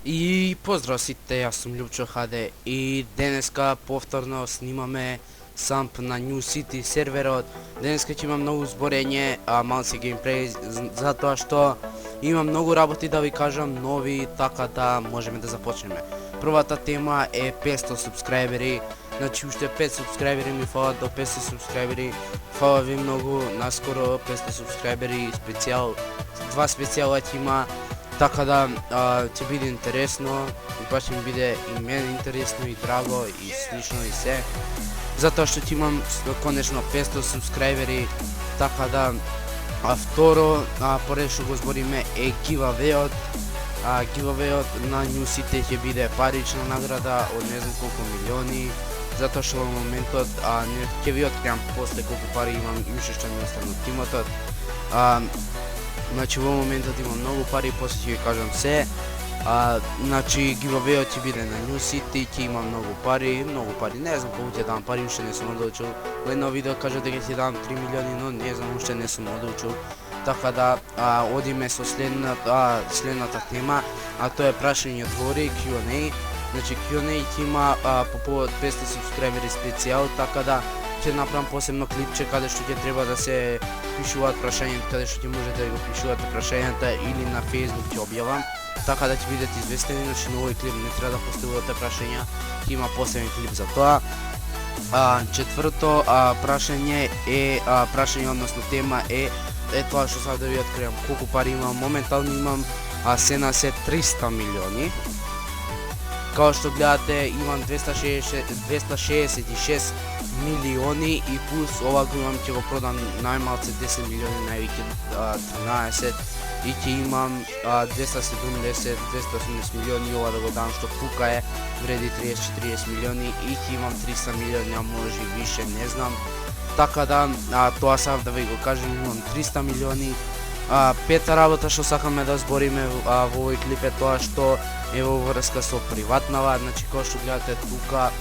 И поздрав сите, јас сум Љупчо ХД и денеска повторно снимаме самп на New City серверот. Денеска ќе имам многу зборење, мал си геймплей, затоа што имам многу работи да ви кажам, нови, така да можеме да започнеме. Првата тема е 500 субскрайбери, значи уште 5 субскрайбери ми фалат до 500 субскрайбери. Фала ви многу, наскоро 500 субскрайбери, специјал, 2 специјала ќе има. Така да ќе биде интересно, баш ќе ми биде и мене интересно и драго и слично и се. Затоа што ќе имам конечно 500 субскрайбери, така да второ, поред што го збориме е giveaway-от. Giveaway-от на New City ќе биде парична награда од не знам колку милиони, затоа што во моментот ќе ви откриам после колку пари имам и уште што ми остана од тимотот. Значи во моментот имам многу пари, после ќе ви кажам се. Значи giveaway-от ќе биде на New City, ќе има многу пари, не знам колку ќе дам пари, уште не сум одлучил. Во едно видео кажа дека ќе дам 3 милиони, но не знам, уште не сум одлучил. Така да одиме со следната тема, а тоа е прашање и одговори, Q&A. Значи Q&A ќе има по повод 500 субскрайбери специјал, така да ќе направам посебно клипче каде што ќе треба да се пишуваат прашањата, каде што ќе можете да го пишувате прашањата или на Facebook ќе објавам, така да ќе бидете известени, значи на овој клип не треба да поставувате прашања, ќе има посебен клип за тоа. Четврто прашање е односно тема е тоа што сад да ви откриам колку пари имам. Моментално имам се на се 300 милиони. Као што гледате имам 266 милиони и плюс ова го имам, ќе го продам најмалце 10 милиони, највеќе 13 и ќе имам 270-280 милиони, ова да го дам што тука е, вреди 30-40 милиони и ќе имам 300 милиони, а може и више, не знам. Така да, тоа сав да ви го кажем, имам 300 милиони. Пета работа што сакаме да збориме во овој клип е тоа што е во врска со приватнава, значи кој што гледате тука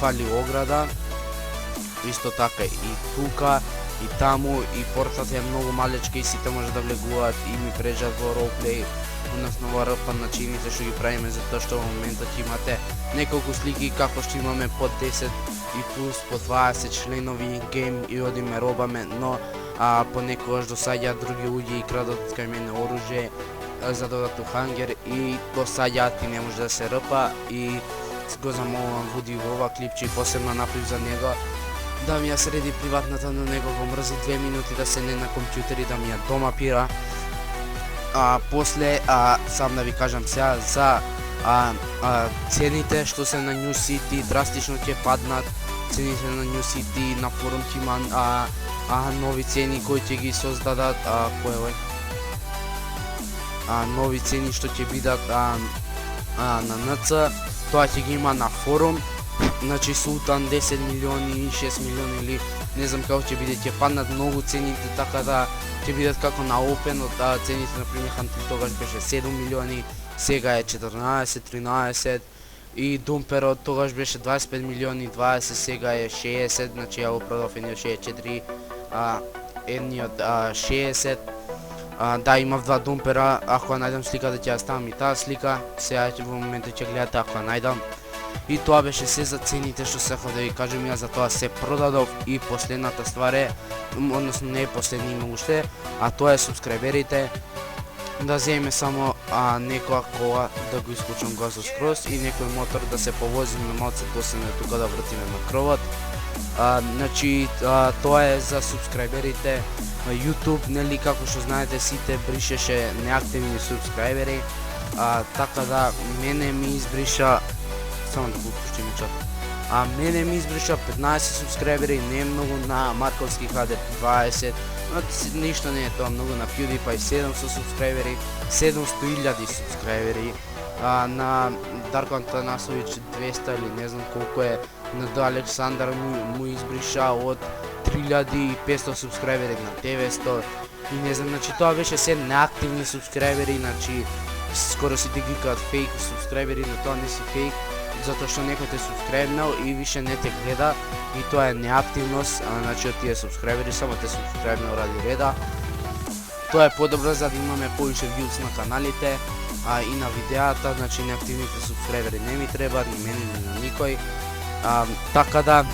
фали ограда, исто така и тука и таму, и портата е многу малечка и сите може да влегуваат и ми прежат во ролплей, односно во РП начините што ги правиме, затоа што во моментот имате неколку слики како што имаме по 10 и плюс по 20 членови гейм и одиме робаме, но понекогаш досаѓаат други луѓе и крадат кај мене оружје за додатно хангер и досаѓаат и не може да се рпа и го замолувам Вуди во ова клипче и посебно направив за него да ми ја среди приватната, на него го мрзи 2 минути да се не на компјутер и да ми ја домапира. После сам да ви кажам сега за цените што се на New City драстично ќе паднат. Цените на New City на форум ќе има нови цени кои ќе ги создадат нови цени што ќе бидат на НЦ, тоа ќе ги има на форум. Значи Султан 10 милиони, 6 милиони или не знам како ќе биде, ќе паднат многу цените, така да ќе бидат како на Open, од цените на пример Хантли тогаш беше 7 милиони, сега е 14, 13 и Думперот тогаш беше 25 милиони, 20, сега е 60, значи ја го продав едниот 64, едниот 60. Да, имав два Думпера, ако ја најдам сликата ќе ја ставам и таа слика, сега во моментот ќе гледате ако ја најдам. И тоа беше се за цените што сакав да ви кажем, ја за тоа се продадов. И последната ствар е, односно не е последни има уште, а тоа е субскрайберите, да земеме само некоја кола да го исклучам газот скроз и некој мотор да се повозиме малце доседно тука да вртиме на кровот. Значи тоа е за субскрайберите. YouTube, нели како што знаете сите бришеше неактивни субскрайбери, така да мене ми избриша, само да го пуштим чат. Мене ми избриша 15 субскрайбери, не е многу, на Марковски ХД 20, но ништо не е тоа многу, на PewDiePie 700 субскрайбери, 700,000 субскрайбери, на Дарко Антанасович 200 или не знам колку е, на Александар му избриша од 3500 субскрайбери на 900 и не знам, значи тоа беше се неактивни субскрайбери, значи скоро сите ги кажат фейк субскрайбери, но тоа не си фейк, затоа што некој те субскрайбнал и више не те гледа и тоа е неактивност, значи од тие субскрайбери само те субскрайбнал ради реда. Тоа е подобро за да имаме повише views на каналите и на видеата, значи неактивните субскрайбери не ми требаат, ни мене, ни на никој. Така да,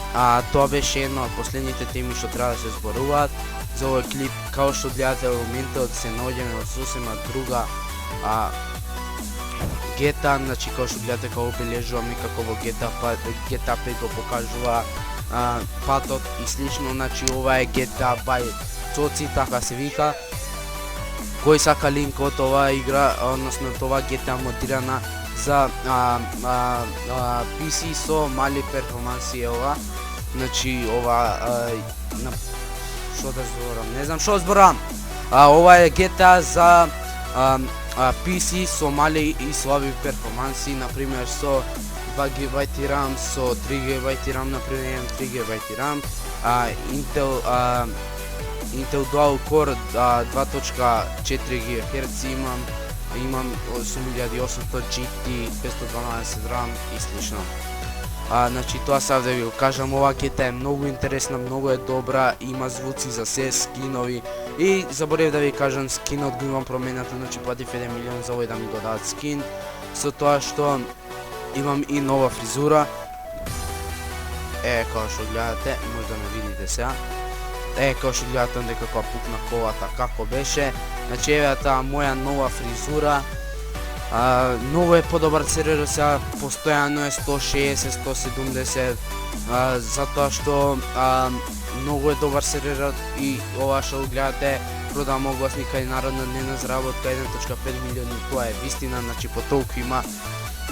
тоа беше една од последните теми што треба да се зборуваат за овој клип. Као што гледате во моментот се наоѓаме од сосема друга GTA, значи као што гледате како обележуваме како во GTA 5 го покажува патот и слично, значи ова е GTA by Цоци, така се вика. Кој сака линк од оваа игра, односно тоа GTA модирана за PC со мали перформанси е ова. Значи ова што да зборам, не знам што зборам. Ова е GTA за PC со мали и слаби перформанси, например со 2 GB RAM, со 3 GB RAM, например 3 GB RAM, Intel Dual Core 2.4 GHz имам 8800 GT, 512 RAM и слично. Значи тоа сад да ви го кажам, ова GTA е многу интересна, многу е добра, има звуци за се, скинови и заборев да ви кажам, скинот го имам променато, значи платив 1 милион за овој да ми го дадат скин, со тоа што имам и нова фризура. Како што гледате, може да ме видите сега. Како што гледате онде како пукна колата, како беше. Значи еве таа моја нова фризура. Многу е подобар сервер сега, постојано е 160, 170, затоа што многу е добар серверот и ова што гледате продавам огласник кај народна дневна заработка 1.5 милиони, тоа е вистина, значи по толку има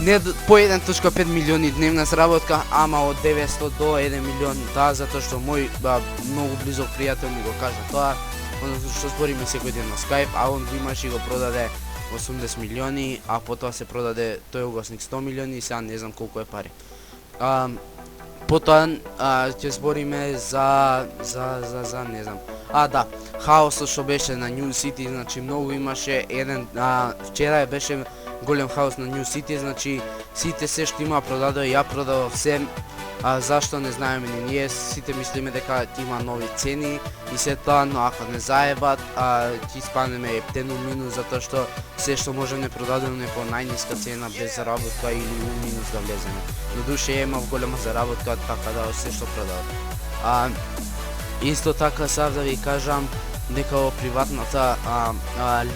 не по 1.5 милиони дневна заработка, ама од 900 до 1 милион, да, затоа што мој многу близок пријател ми го кажа тоа, односно што збориме секој ден на Skype, а он го имаше и го продаде 80 милиони, а потоа се продаде тој огласник 100 милиони и сега не знам колку е пари. Потоа ќе збориме за не знам. Да, хаосот што беше на New City, значи многу имаше еден вчера беше голем хаос на New City, значи сите се што има продадоа, ја продавав се. Зашто не знаеме ни ние, сите мислиме дека има нови цени и се тоа, но ако не заебат, ќе испаднеме ептено минус, затоа што се што може не продадеме по најниска цена без заработка или у минус да влеземе. Но душе имав голема заработка, така да се што продадам. Исто така сад да ви кажам дека во приватната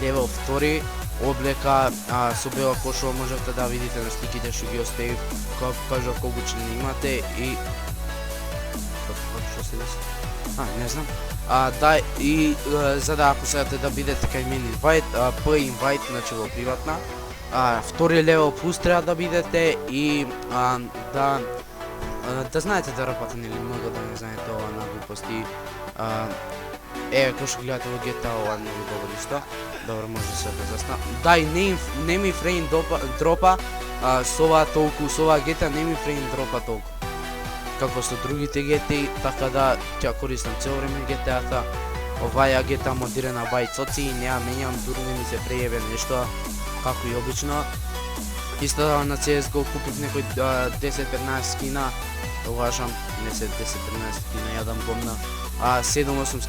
левел 2 облека со бела кошова можете да видите на сликите што ги оставив, кога покажав колку члени имате и што се деси? Не знам. Да, и за да ако сакате да бидете кај мен invite, invite, значи во приватна, втори левел плюс треба да бидете и да знаете да рапате или многу да не знаете ова на глупости. Кој што гледате во GTA, ова не го добро исто. Добро, може се да засна. Да, и не ми фрейм дропа со ова толку, со ова GTA не ми фрейм дропа толку како со другите GTA, така да ќе користам цело време GTA-та. Оваа GTA модирана by Цоци и неа менјам, дури не ми се прејебе нешто, како и обично. Исто на CSGO купив некој 10-15 скина, уважам, не се 10-15 скина, јадам гомна. 7-8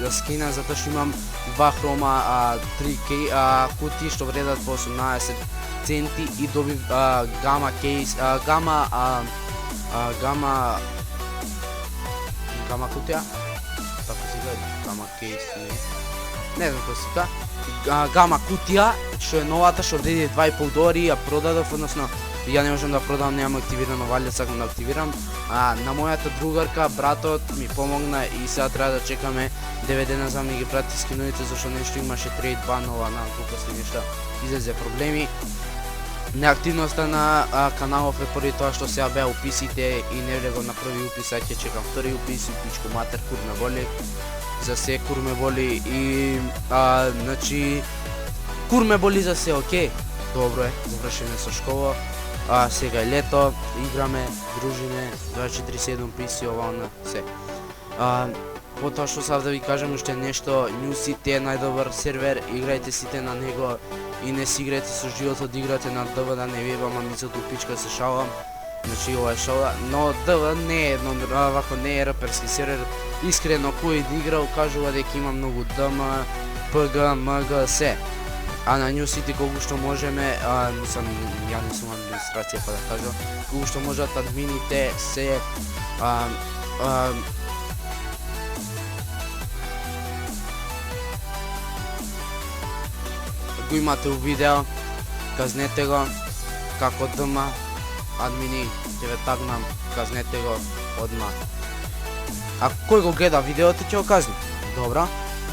скина, затоа што имам 2 хрома, 3 кути што вредат по 18 центи и добив гама кейс, гама кутија, така се га, гама кейс, не знам кој се га, гама кутија, што е новата, што вреди $2,5, ја продадов, односно ја не можам да продам, немам активирано, валја сакам да активирам. На мојата другарка, братот ми помогна и сега треба да чекаме 9 дена за да ми ги прати скиновите, зашто нешто имаше трейд банова, на глупости нешто, излезе проблеми. Неактивноста на каналов е поради тоа што сега беа уписите и не го направи упис, ќе чекам втори упис, пичко матер, кур ме боли, за се кур ме боли и значи кур ме боли за се, окей. добро е, завршиме со школа, сега е лето, играме, дружиме, 24/7 писи, ова, она, се. Потоа што сав да ви кажам уште нешто, Newsity е најдобар сервер, играјте сите на него и не си играјте со животот, играте на ДВ, да не веба мамицата пичка, се шалам. Значи ова е шала, но ДВ не е едно, вако не е раперски сервер, искрено кој играл кажува дека има многу ДМ, ПГ, МГ, се. А на Newsity колку што можеме, ја не сум администрација па да кажам, колку што можат админите се го имате у видео, казнете го, како ДМ, админи, ќе ве тагнам, казнете го одма. А кој го гледа видеото ќе го казни. Добра.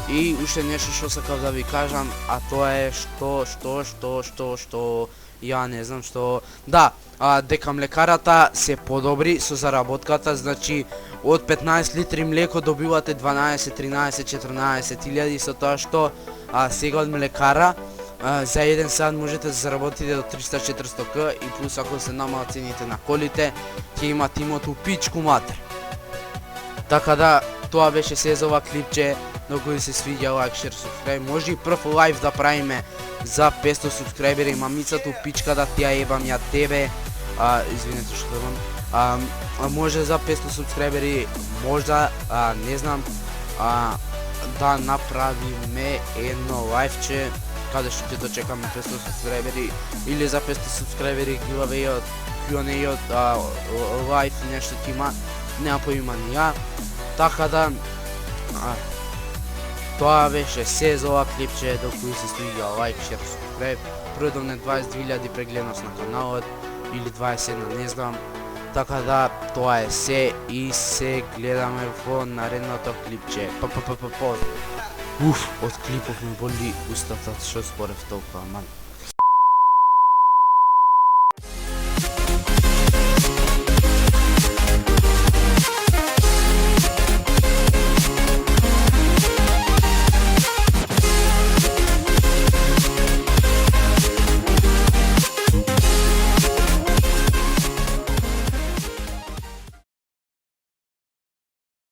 И уште нешто што сакав да ви кажам, а тоа е што, ја не знам што, да, дека млекарата се подобри со заработката, значи од 15 литри млеко добивате 12, 13, 14 илјади со тоа што сега од млекара за еден сат можете да заработите до 300-400 к и плюс ако се намалат цените на колите, ќе имате имото пичку матер. Така да, тоа беше се за ова клипче, на кој се свиѓа лайк, шер, субскрайб. Може и прв лайв да правиме за 500 субскрайбери, мамицата пичка да ти ја ебам ја тебе, извинете што дебам, може за 500 субскрайбери, можда, не знам, да направиме едно лайвче, каде што ќе дочекаме 500 субскрайбери, или за 500 субскрайбери giveaway од Q&A од лайв, нешто ќе има, нема поимани ја, така да, тоа беше се за ова клипче, до кој се свиѓа лайк, шер, субскрайб, продовне 22.000 прегледност на каналот, или 21, не знам, така да, тоа е се и се гледаме во наредното клипче. Уф, од клипов ме боли устата, што спорев толкова, ман.